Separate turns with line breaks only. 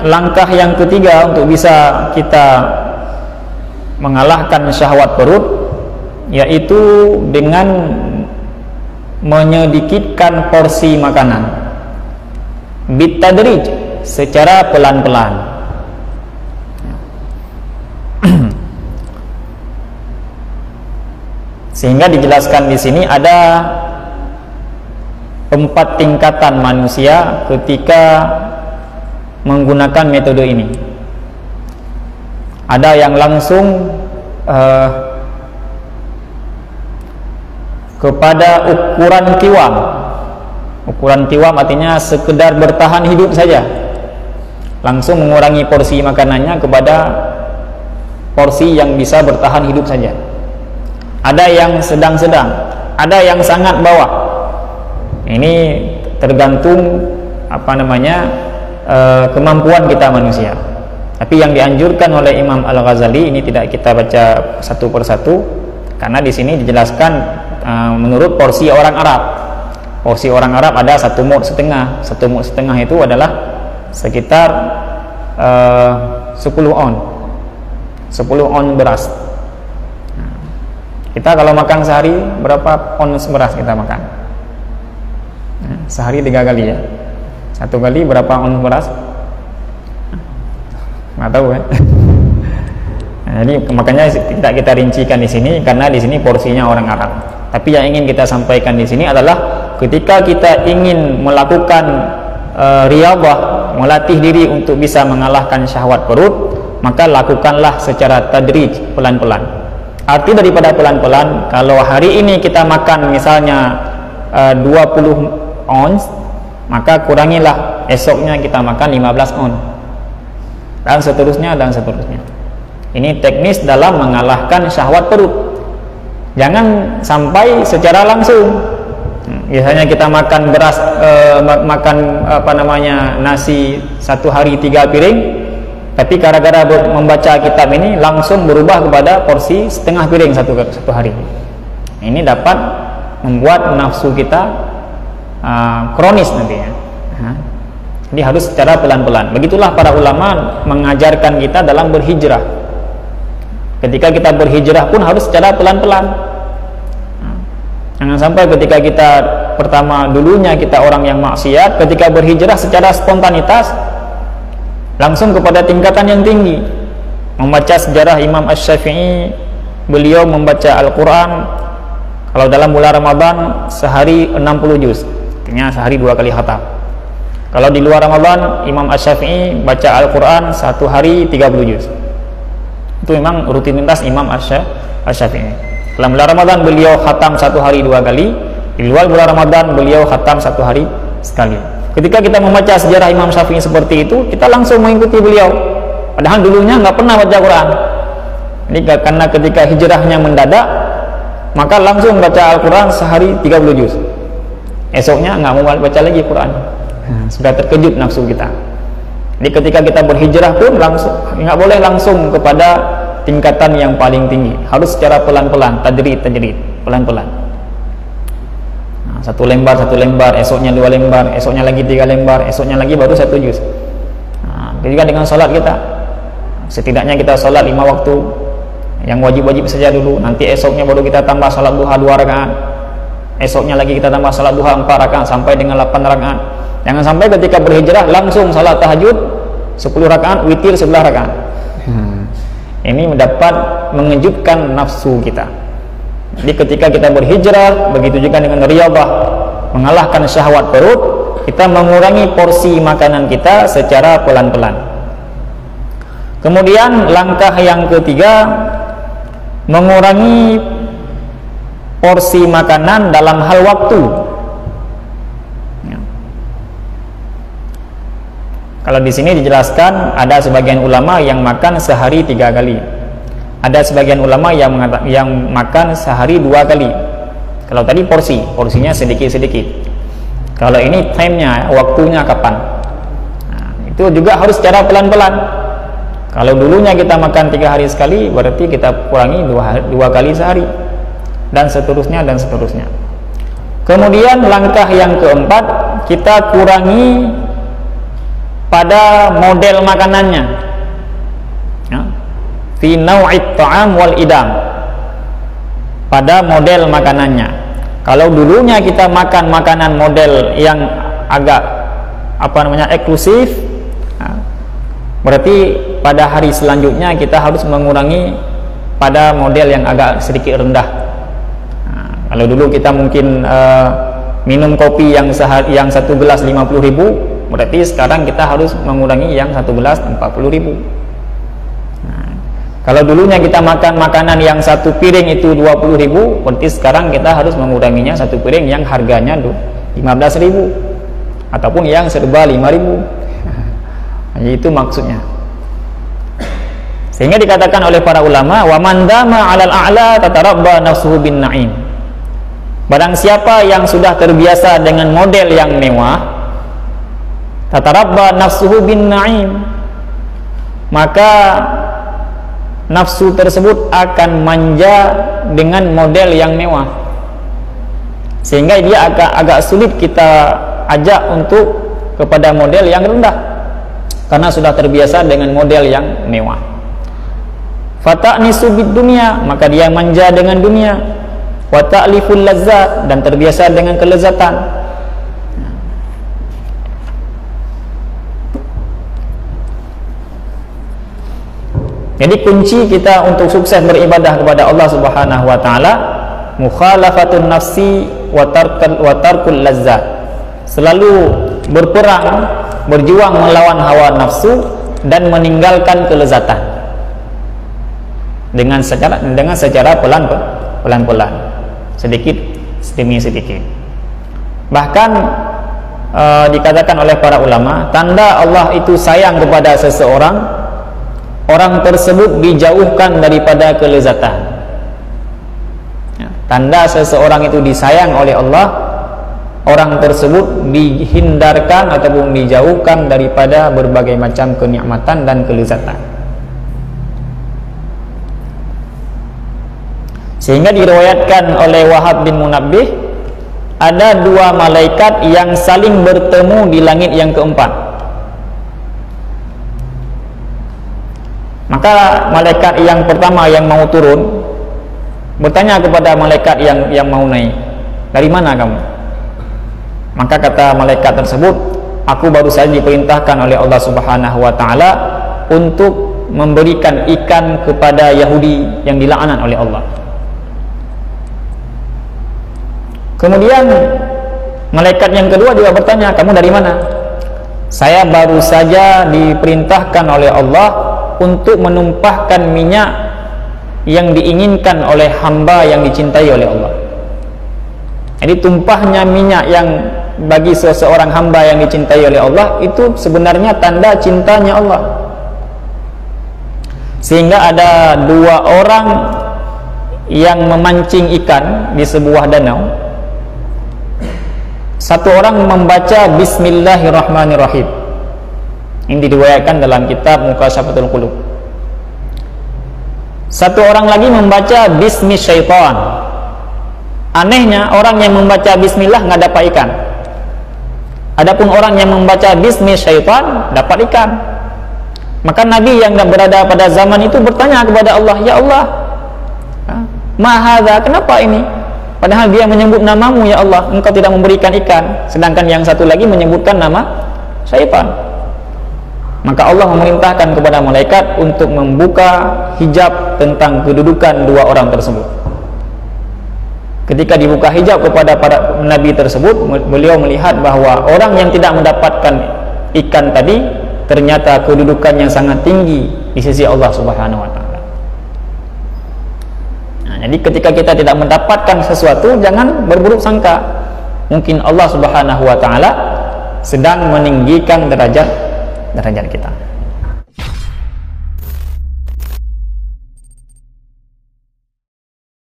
langkah yang ketiga untuk bisa kita mengalahkan syahwat perut, yaitu dengan menyedikitkan porsi makanan bitadrij, secara pelan-pelan. Sehingga dijelaskan di sini ada 4 tingkatan manusia ketika menggunakan metode ini. Ada yang langsung kepada ukuran kiwam. Ukuran kiwam artinya sekedar bertahan hidup saja, langsung mengurangi porsi makanannya kepada porsi yang bisa bertahan hidup saja. Ada yang sedang-sedang, ada yang sangat bawah. Ini tergantung kemampuan kita manusia. Tapi yang dianjurkan oleh Imam Al-Ghazali ini tidak kita baca satu persatu, karena di sini dijelaskan menurut porsi orang Arab. Porsi orang Arab ada 1 mud setengah. 1 mud setengah itu adalah sekitar 10 on. 10 on beras. Kita kalau makan sehari berapa ons beras kita makan? Sehari 3 kali ya. 1 kali berapa ons beras? Nggak tahu kan? Nah, jadi makanya tidak kita rincikan di sini, karena di sini porsinya orang Arab. Tapi yang ingin kita sampaikan di sini adalah ketika kita ingin melakukan riyadhah, melatih diri untuk bisa mengalahkan syahwat perut, maka lakukanlah secara tadrij, pelan-pelan. Arti daripada pelan-pelan, kalau hari ini kita makan misalnya 20 ons, maka kurangilah esoknya kita makan 15 ons, dan seterusnya dan seterusnya. Ini teknis dalam mengalahkan syahwat perut. Jangan sampai secara langsung. Biasanya kita makan beras, nasi 1 hari 3 piring, tapi gara-gara membaca kitab ini langsung berubah kepada porsi setengah piring satu hari. Ini dapat membuat nafsu kita kronis nantinya. Jadi harus secara pelan-pelan. Begitulah para ulama mengajarkan kita dalam berhijrah. Ketika kita berhijrah pun harus secara pelan-pelan. Jangan sampai ketika kita dulunya kita orang yang maksiat, ketika berhijrah secara spontanitas langsung kepada tingkatan yang tinggi. Membaca sejarah Imam Asy-Syafi'i, beliau membaca Al-Quran kalau dalam bulan Ramadan sehari 60 juz, artinya sehari 2 kali khatam. Kalau di luar Ramadan, Imam Asy-Syafi'i baca Al-Quran 1 hari 30 juz. Itu memang rutinitas Imam Asy-Syafi'i. Dalam bulan Ramadan beliau khatam 1 hari 2 kali, di luar bulan Ramadan beliau khatam 1 hari sekali. Ketika kita membaca sejarah Imam Syafi'i seperti itu, kita langsung mengikuti beliau. Padahal dulunya nggak pernah baca Quran. Ini karena ketika hijrahnya mendadak, maka langsung baca Al-Quran sehari 30 juz. Esoknya nggak mau baca lagi Quran. Sudah terkejut nafsu kita. Jadi ketika kita berhijrah pun langsung nggak boleh langsung kepada tingkatan yang paling tinggi. Harus secara pelan-pelan, tadrid, pelan-pelan. 1 lembar, esoknya 2 lembar, esoknya lagi 3 lembar, esoknya lagi baru 1 juz. Ketika dengan sholat kita, setidaknya kita sholat 5 waktu, yang wajib-wajib saja dulu. Nanti esoknya baru kita tambah sholat duha 2 rakaat, esoknya lagi kita tambah sholat duha 4 rakaat sampai dengan 8 rakaat. Jangan sampai ketika berhijrah langsung sholat tahajud 10 rakaat, witir 11 rakaat. Ini dapat mengejutkan nafsu kita. Jadi ketika kita berhijrah, begitu juga dengan riyadhah, mengalahkan syahwat perut, kita mengurangi porsi makanan kita secara pelan-pelan. Kemudian langkah yang ketiga, mengurangi porsi makanan dalam hal waktu. Kalau di sini dijelaskan ada sebagian ulama yang makan sehari 3 kali. Ada sebagian ulama yang makan sehari 2 kali. Kalau tadi porsinya sedikit-sedikit. Kalau ini time-nya, waktunya kapan. Itu juga harus secara pelan-pelan. Kalau dulunya kita makan 3 hari sekali, berarti kita kurangi 2 kali sehari, dan seterusnya dan seterusnya. Kemudian langkah yang keempat, kita kurangi pada pada model makanannya, ya, fi naw'it ta'am wal idam, pada model makanannya. Kalau dulunya kita makan makanan model yang agak eksklusif, ya, berarti pada hari selanjutnya kita harus mengurangi pada model yang agak sedikit rendah. Nah, kalau dulu kita mungkin minum kopi yang satu gelas 50.000, berarti sekarang kita harus mengurangi yang satu gelas 40.000. Nah, kalau dulunya kita makan makanan yang satu piring itu 20.000, berarti sekarang kita harus menguranginya satu piring yang harganya 15.000 ataupun yang serba 5.000. Itu maksudnya. Sehingga dikatakan oleh para ulama, wa man dama 'alal a'la tatarabba nafsuhu bin na'im. Barang siapa yang sudah terbiasa dengan model yang mewah, tatarabba nafsuhu bin na'im, maka nafsu tersebut akan manja dengan model yang mewah, sehingga dia agak sulit kita ajak untuk kepada model yang rendah, karena sudah terbiasa dengan model yang mewah. Fata'nisu bid dunya, maka dia manja dengan dunia. Wa ta'liful lazzat, dan terbiasa dengan kelezatan. Jadi kunci kita untuk sukses beribadah kepada Allah Subhanahu wa taala, mukhalafatun nafsi wa tarkul lazzat. Selalu berperang, berjuang melawan hawa nafsu dan meninggalkan kelezatan. Dengan secara pelan-pelan, sedikit demi sedikit. Bahkan dikatakan oleh para ulama, tanda Allah itu sayang kepada seseorang, orang tersebut dijauhkan daripada kelezatan. Ya, tanda seseorang itu disayang oleh Allah, orang tersebut dihindarkan ataupun dijauhkan daripada berbagai macam kenikmatan dan kelezatan. Sehingga diriwayatkan oleh Wahab bin Munabbih, ada dua malaikat yang saling bertemu di langit yang keempat. Maka malaikat yang pertama yang mau turun bertanya kepada malaikat yang mau naik, dari mana kamu? Maka kata malaikat tersebut, aku baru saja diperintahkan oleh Allah Subhanahu wa taala untuk memberikan ikan kepada Yahudi yang dilaknat oleh Allah. Kemudian malaikat yang kedua juga bertanya, kamu dari mana? Saya baru saja diperintahkan oleh Allah untuk menumpahkan minyak yang diinginkan oleh hamba yang dicintai oleh Allah. Jadi tumpahnya minyak yang bagi seseorang hamba yang dicintai oleh Allah itu sebenarnya tanda cintanya Allah. Sehingga ada dua orang yang memancing ikan di sebuah danau. Satu orang membaca Bismillahirrahmanirrahim. Ini diriwayatkan dalam kitab Mukashafatul Qulub. Satu orang lagi membaca Bismi Syaitan. Anehnya orang yang membaca Bismillah nggak dapat ikan. Adapun orang yang membaca Bismi Syaitan dapat ikan. Maka Nabi yang berada pada zaman itu bertanya kepada Allah, ya Allah, ma hadza, kenapa ini? Padahal dia menyebut namamu ya Allah, engkau tidak memberikan ikan. Sedangkan yang satu lagi menyebutkan nama syaitan. Maka Allah memerintahkan kepada malaikat untuk membuka hijab tentang kedudukan dua orang tersebut. Ketika dibuka hijab kepada para nabi tersebut, beliau melihat bahwa orang yang tidak mendapatkan ikan tadi ternyata kedudukan yang sangat tinggi di sisi Allah Subhanahu wa taala. Nah, jadi ketika kita tidak mendapatkan sesuatu, jangan berburuk sangka. Mungkin Allah Subhanahu wa taala sedang meninggikan derajat kita.